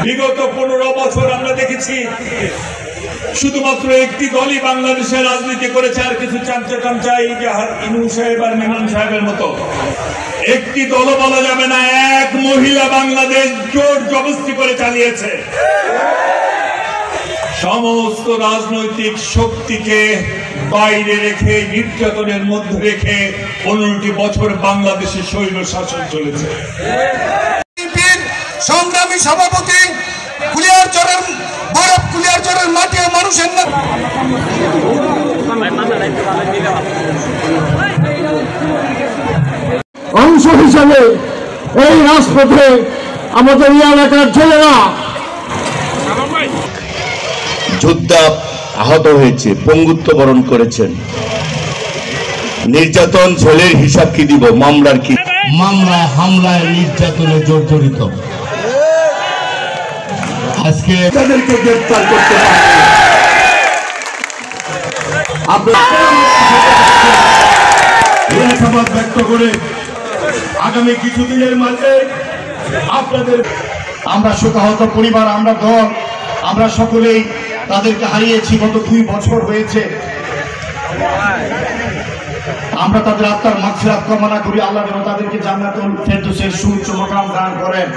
বিগত 15 বছর আমরা দেখেছি শুধুমাত্র একটি দলই বাংলাদেশের রাজনীতি করেছে, আর কিছু চামচা ইনু সাহেব আর মেনন সাহেবের মতো একটি দলও বলা যাবে না। এক মহিলা বাংলাদেশ জোর জবরদস্তি করে চালিয়েছে। সমস্ত রাজনৈতিক শক্তিকে বাইরে রেখে, নির্যাতনের মধ্যে রেখে 15টি বছর বাংলাদেশে স্বৈর শাসন চলেছে। সংগ্রামী সভাপতি কুলিয়ারচরের মাটি ও মানুষের অংশ হিসাবে এই রাজপথে আমাদের এলাকার ছেলেরা যোদ্ধা আহত হয়েছে, পঙ্গুত্ব বরণ করেছেন। নির্যাতন ছেলের হিসাব কি দিব? মামলার কি? মামলায় হামলায় নির্যাতনে জর্জরিত। আজকে তাদেরকে গ্রেফতার করতে আশাবাদ ব্যক্ত করে আগামী কিছুদিনের মাঝে আপনাদের, আমরা শোকাহত পরিবার, আমরা দল, আমরা সকলেই তাদেরকে হারিয়েছি। গত 2 বছর হয়েছে। আমরা তাদের আত্মার মাগফিরাত কামনা করি। আল্লাহ যেন তাদেরকে জান্নাতুল ফেরদৌসের সুউচ্চ মাকাম দান করেন।